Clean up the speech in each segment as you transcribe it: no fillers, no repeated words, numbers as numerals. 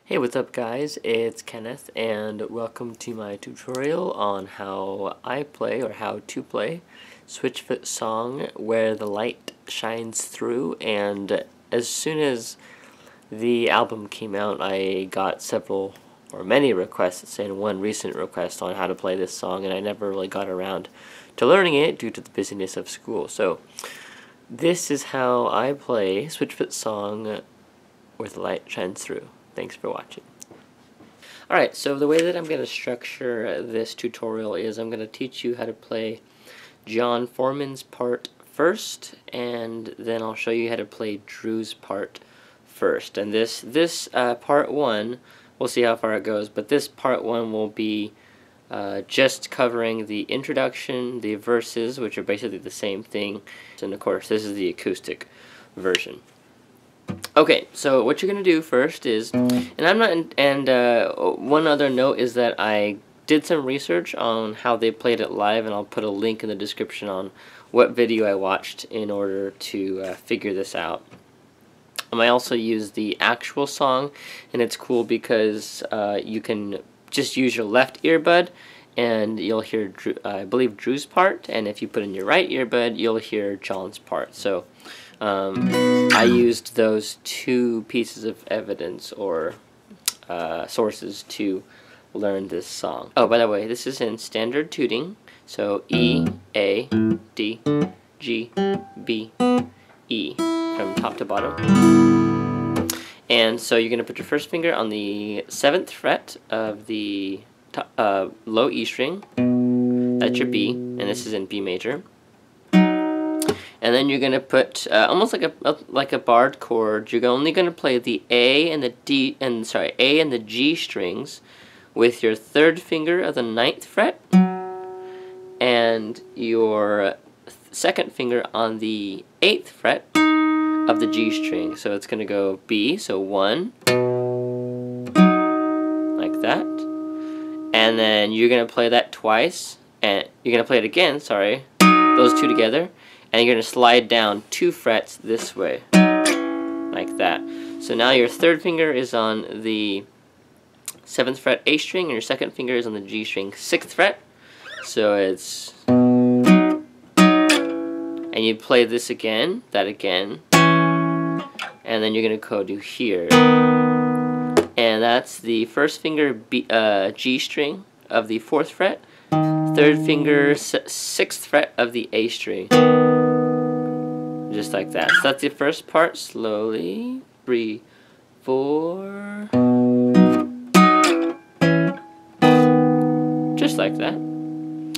Hey, what's up guys? It's Kenneth and welcome to my tutorial on how I play or how to play Switchfoot song Where the Light Shines Through. And as soon as the album came out, I got several or many requests and one recent request on how to play this song, and I never really got around to learning it due to the busyness of school. So this is how I play Switchfoot song Where the Light Shines Through. Thanks for watching. Alright, so the way that I'm going to structure this tutorial is I'm going to teach you how to play John Foreman's part first, and then I'll show you how to play Drew's part first. And this part one, we'll see how far it goes, but this part one will be just covering the introduction, the verses, which are basically the same thing, and of course this is the acoustic version. Okay, so what you're going to do first is, one other note is that I did some research on how they played it live, and I'll put a link in the description on what video I watched in order to figure this out. I also used the actual song, and it's cool because you can just use your left earbud and you'll hear, I believe, Drew's part, and if you put in your right earbud, you'll hear John's part. So I used those two pieces of evidence or sources to learn this song. Oh, by the way, this is in standard tuning, so E, A, D, G, B, E, from top to bottom. And so you're going to put your first finger on the 7th fret of the low E string. That's your B, and this is in B major. And then you're going to put almost like a barred chord. You're only going to play the A and the A and the G strings with your 3rd finger of the 9th fret and your 2nd finger on the 8th fret of the G string. So it's going to go B, so 1, like that. And then you're going to play that twice, and you're going to play it again, sorry, those two together. And you're going to slide down 2 frets this way, like that. So now your 3rd finger is on the 7th fret A string, and your 2nd finger is on the G string 6th fret. So it's, and you play this again, that again, and then you're going to go to here. And that's the 1st finger G string of the 4th fret, 3rd finger 6th fret of the A string. Just like that. So that's the first part. Slowly. 3, 4. Just like that. And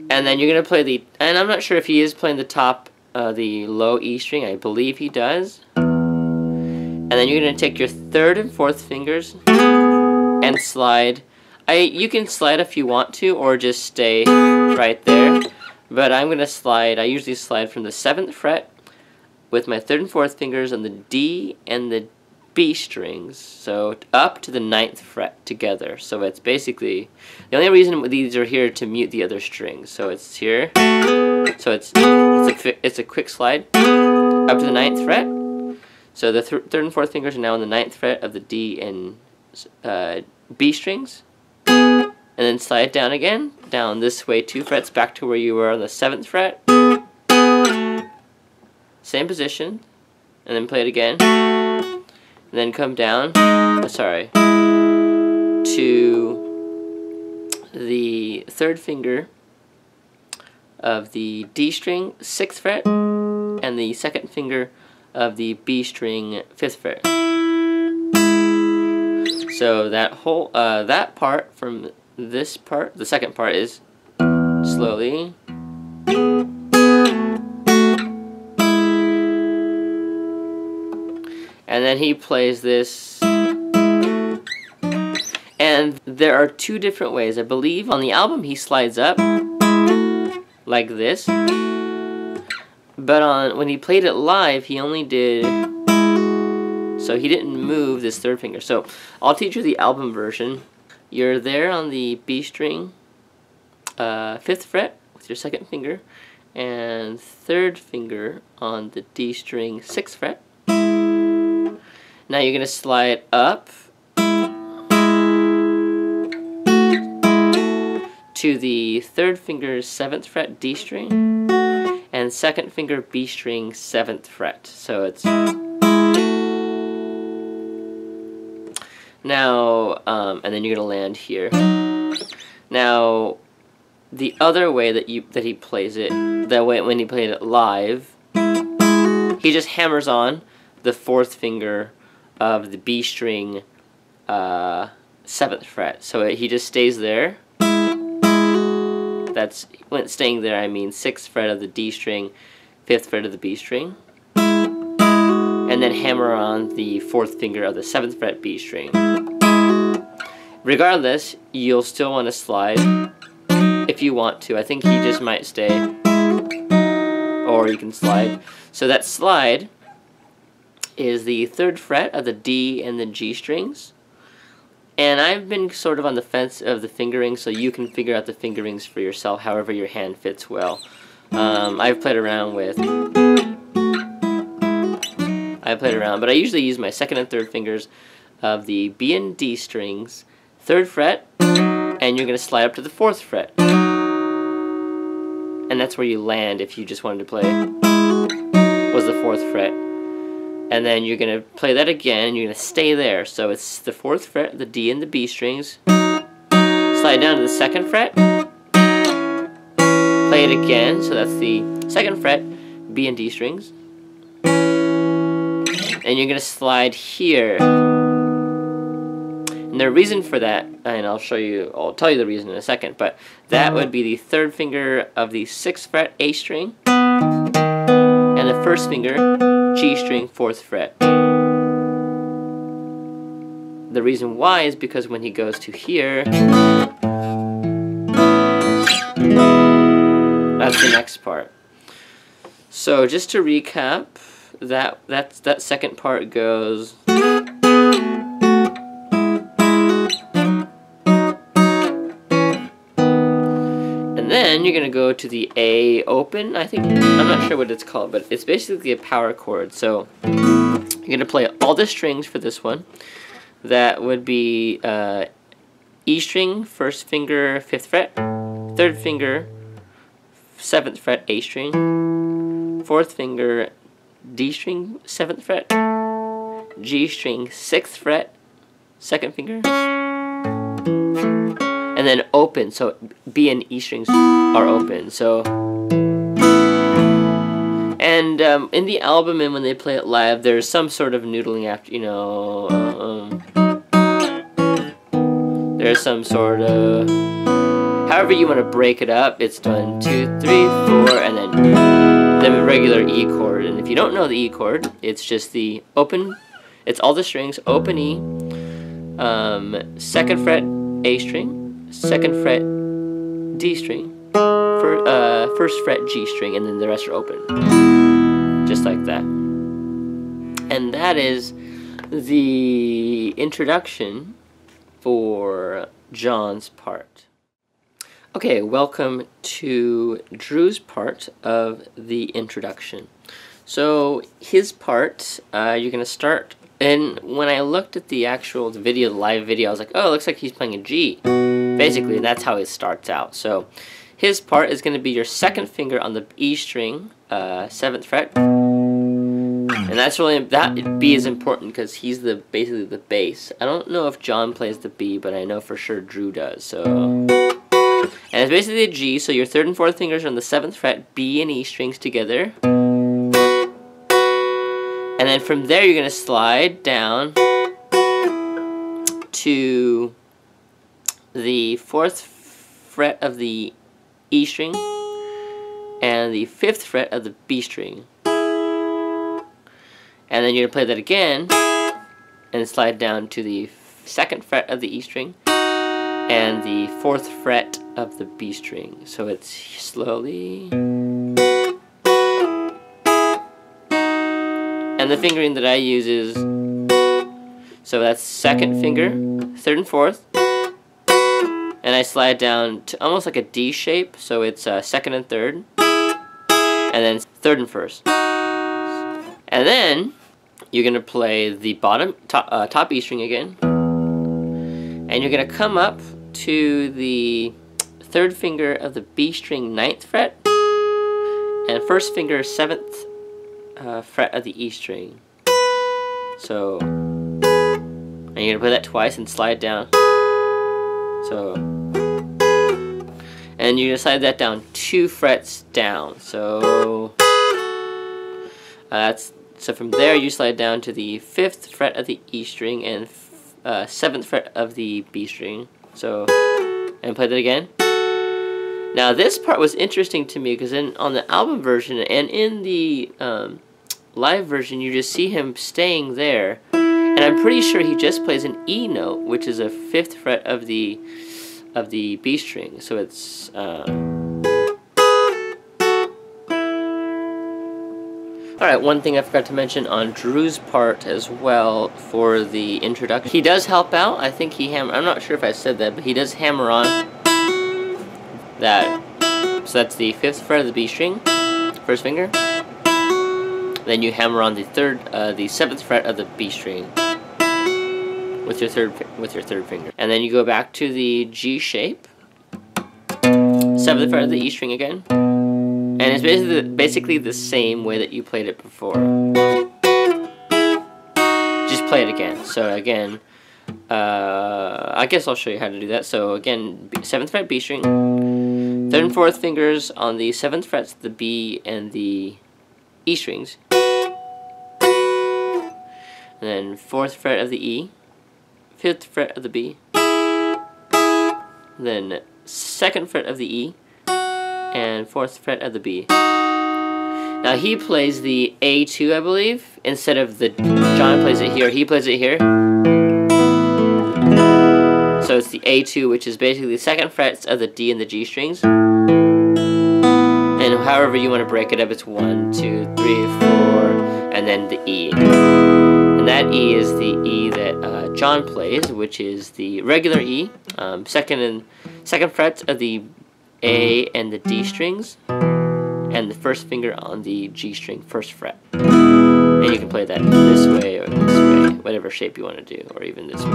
then you're going to play the, and I'm not sure if he is playing the top, the low E string. I believe he does. And then you're going to take your 3rd and 4th fingers and slide. You can slide if you want to, or just stay right there. But I'm going to slide, I usually slide from the 7th fret with my 3rd and 4th fingers on the D and the B strings, so up to the 9th fret together. So it's basically, the only reason these are here to mute the other strings. So it's here, so it's a quick slide up to the 9th fret. So the 3rd and 4th fingers are now on the 9th fret of the D and B strings. And then slide down again, down this way 2 frets back to where you were on the 7th fret. Same position, and then play it again. And then come down, to the 3rd finger of the D string 6th fret and the 2nd finger of the B string 5th fret. So that whole that part from this part, the 2nd part, is slowly. And then he plays this. And there are 2 different ways. I believe on the album he slides up like this. But when he played it live, he only did, so he didn't move this 3rd finger. So I'll teach you the album version. You're there on the B string, 5th fret with your 2nd finger, and 3rd finger on the D string 6th fret. Now you're going to slide up to the third finger 7th fret D string, and second finger B string 7th fret. So it's now, and then you're gonna land here. Now, the other way that he plays it, that way when he played it live, he just hammers on the 4th finger of the B string 7th fret. So he just stays there. That's when staying there, I mean 6th fret of the D string, 5th fret of the B string, and then hammer on the 4th finger of the 7th fret B string. Regardless, you'll still want to slide if you want to. I think he just might stay, or you can slide. So that slide is the 3rd fret of the D and the G strings. And I've been sort of on the fence of the fingerings, so you can figure out the fingerings for yourself however your hand fits well. I've played around, but I usually use my 2nd and 3rd fingers of the B and D strings, 3rd fret, and you're going to slide up to the 4th fret. And that's where you land if you just wanted to play, was the 4th fret. And then you're going to play that again, and you're going to stay there. So it's the 4th fret, the D and the B strings. Slide down to the 2nd fret. Play it again, so that's the 2nd fret, B and D strings. And you're going to slide here. And the reason for that, and I'll tell you the reason in a second, but that would be the 3rd finger of the 6th fret A string, and the 1st finger G string 4th fret. The reason why is because when he goes to here, that's the next part. So just to recap, that second part goes, and then you're gonna go to the A open. I'm not sure what it's called, but it's basically a power chord. So you're gonna play all the strings for this one. That would be E string, 1st finger 5th fret, 3rd finger 7th fret A string, 4th finger D string 7th fret, G string 6th fret, 2nd finger, and then open. So B and E strings are open. So, and in the album and when they play it live, there's some sort of noodling after, you know, there's some sort of, however you want to break it up. It's 1, 2, 3, 4, and then the regular E chord. And if you don't know the E chord, it's just the open, it's all the strings, open E, 2nd fret A string, 2nd fret D string, 1st fret G string, and then the rest are open. Just like that. And that is the introduction for John's part. Okay, welcome to Drew's part of the introduction. So his part, you're gonna start, and when I looked at the actual video, the live video, I was like, oh, it looks like he's playing a G. Basically, that's how it starts out. So his part is gonna be your 2nd finger on the E string, 7th fret, and that's really, that B is important because he's basically the bass. I don't know if John plays the B, but I know for sure Drew does. So. And it's basically a G, so your 3rd and 4th fingers are on the 7th fret, B and E strings together. And then from there you're going to slide down to the 4th fret of the E string and the 5th fret of the B string. And then you're going to play that again and slide down to the 2nd fret of the E string and the 4th fret of the B string. So it's slowly. And the fingering that I use is, so that's 2nd finger, 3rd and 4th, and I slide down to almost like a D shape, so it's 2nd and 3rd, and then 3rd and 1st. And then you're going to play the top E string again, and you're going to come up to the third finger of the B string 9th fret, and first finger 7th fret of the E string. So, and you're gonna play that twice and slide down. So, and you're gonna slide that down 2 frets down. So so from there you slide down to the 5th fret of the E string and 7th fret of the B string. So, and play that again. Now this part was interesting to me because on the album version and in the live version you just see him staying there, and I'm pretty sure he just plays an E note, which is a 5th fret of the B string. So it's alright, one thing I forgot to mention on Drew's part as well for the introduction. He does help out. I think I'm not sure if I said that, but he does hammer on that. So that's the 5th fret of the B string, first finger. Then you hammer on the 7th fret of the B string with your third finger. And then you go back to the G shape, 7th fret of the E string again. And it's basically the same way that you played it before. Just play it again. So again, I guess I'll show you how to do that. So again, 7th fret B string, 3rd and 4th fingers on the 7th frets, the B and the E strings. And then 4th fret of the E, 5th fret of the B, then 2nd fret of the E, and 4th fret of the B. Now he plays the A2, I believe, instead of John plays it here. He plays it here. So it's the A2, which is basically the 2nd frets of the D and the G strings. And however you want to break it up, it's 1, 2, 3, 4, and then the E. And that E is the E that John plays, which is the regular E, second frets of the A and the D strings, and the first finger on the G string, 1st fret. And you can play that this way or this way, whatever shape you want to do, or even this way.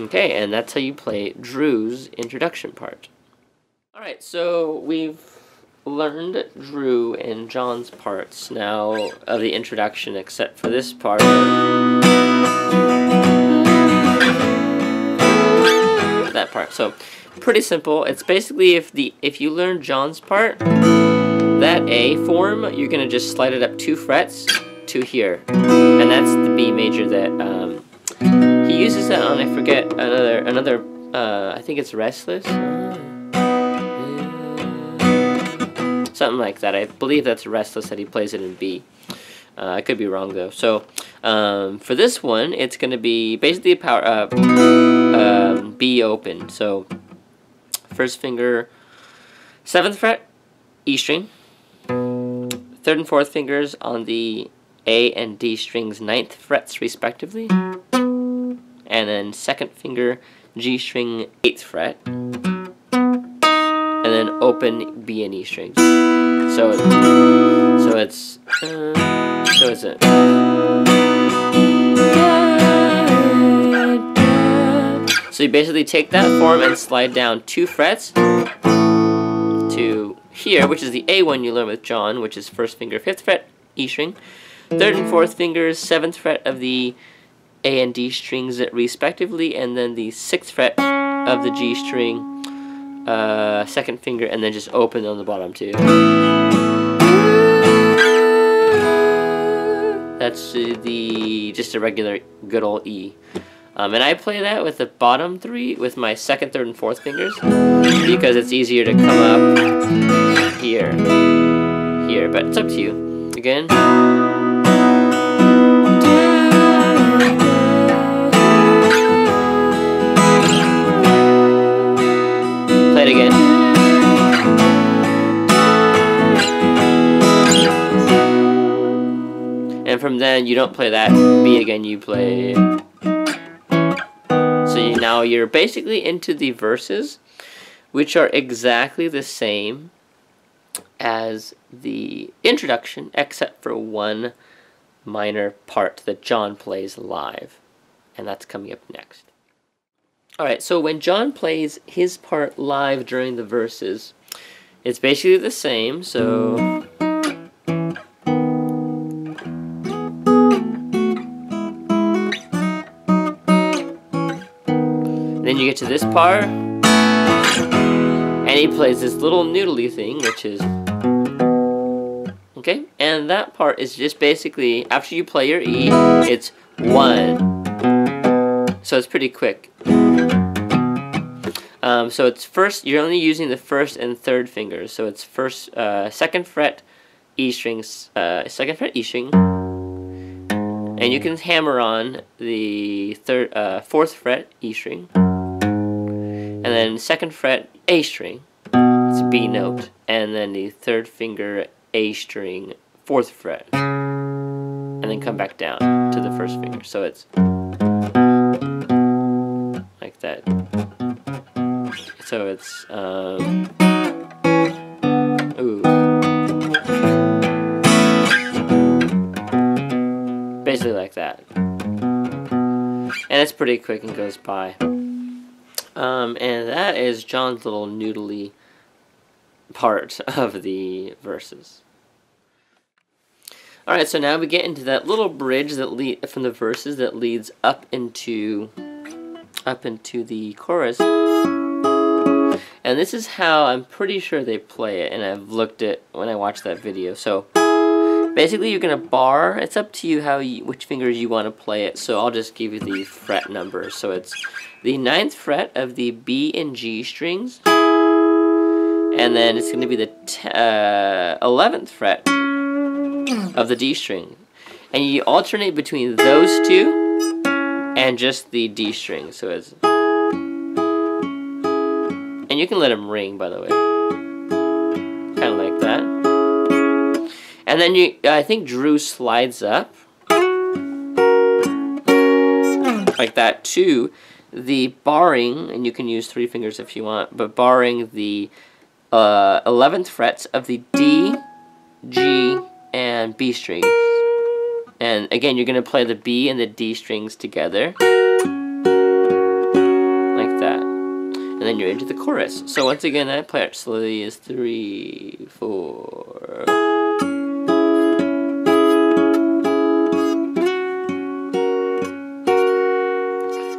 Okay, and that's how you play Drew's introduction part. Alright, so we've learned Drew and John's parts now of the introduction, except for this part. That part. So pretty simple. It's basically if you learn John's part, that A form, you're gonna just slide it up 2 frets to here, and that's the B major that he uses that on. I forget another. I think it's Restless. Something like that. I believe that's Restless that he plays it in B. I could be wrong though. So for this one, it's going to be basically a B open. So first finger, 7th fret, E string. 3rd and 4th fingers on the A and D strings, 9th frets respectively. And then 2nd finger, G string, 8th fret. And then open B and E strings. So it's a. So you basically take that form and slide down 2 frets to here, which is the A one you learn with John, which is 1st finger, 5th fret, E string. 3rd and 4th fingers, 7th fret of the A and D strings respectively, and then the 6th fret of the G string, 2nd finger, and then just open on the bottom too. That's just a regular good old E. And I play that with the bottom 3 with my 2nd, 3rd, and 4th fingers because it's easier to come up here, but it's up to you. Again. Play it again. And from then, you don't play that B again, you play. So now you're basically into the verses, which are exactly the same as the introduction, except for one minor part that John plays live. And that's coming up next. Alright, so when John plays his part live during the verses, it's basically the same, so... Then you get to this part, and he plays this little noodly thing, which is... Okay, and that part is just basically, after you play your E, it's 1. So it's pretty quick. So it's first, you're only using the first and third fingers. So it's first, second fret E strings, second fret E string, and you can hammer on the fourth fret E string, and then second fret A string, it's a B note, and then the third finger A string, fourth fret, and then come back down to the first finger. So it's like that. So it's, ooh. Basically like that. And it's pretty quick and goes by. And that is John's little noodly part of the verses. Alright, so now we get into that little bridge that from the verses that leads up into the chorus. And this is how I'm pretty sure they play it, and I've looked at when I watched that video. So basically you're gonna bar, it's up to you which fingers you want to play it, so I'll just give you the fret numbers. So it's the 9th fret of the B and G strings, and then it's gonna be the 11th fret of the D string. And you alternate between those two and just the D string. So it's, and you can let them ring, by the way. Kind of like that. And then I think Drew slides up like that to the barring, and you can use 3 fingers if you want, but barring the 11th frets of the D, G, and B strings. And again, you're going to play the B and the D strings together. Like that. And then you're into the chorus. So once again, I play it slowly is 3, 4.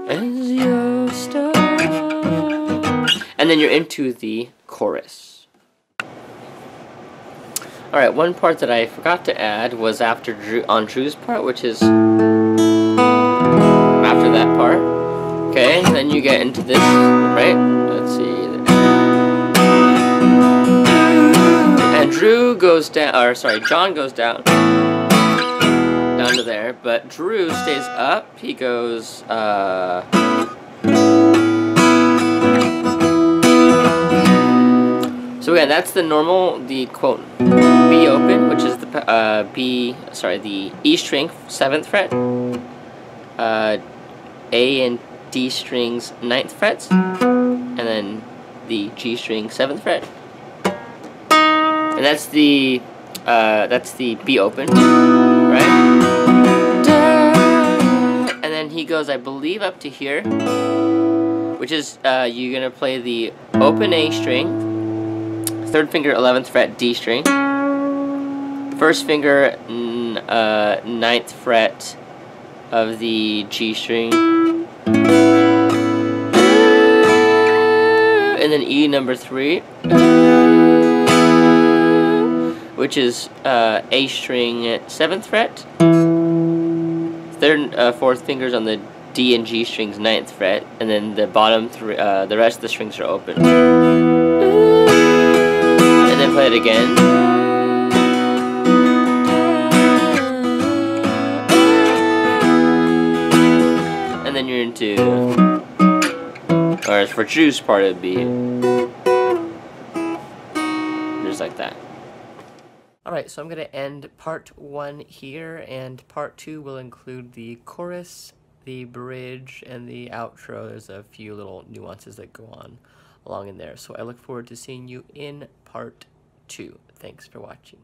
As your star. And then you're into the chorus. Alright, one part that I forgot to add was after Drew's part, which is after that part. Okay, then you get into this, right? Let's see. And Drew goes down, or sorry, John goes down to there, but Drew stays up. He goes, so again, that's the normal, the quote, B open, which is the the E string, 7th fret, A and D strings, 9th frets, and then the G string, 7th fret, and that's the B open, right? And then he goes, I believe, up to here, which is you're gonna play the open A string, 3rd finger 11th fret D string, 1st finger 9th fret of the G string, and then E number 3, which is A string 7th fret, 3rd, 4th fingers on the D and G strings 9th fret, and then the bottom three, the rest of the strings are open. And then play it again. And then you're into, or for Drew's part it'd be just like that. Alright, so I'm going to end part 1 here, and part 2 will include the chorus, the bridge, and the outro. There's a few little nuances that go on along in there. So I look forward to seeing you in part 2. Thanks for watching.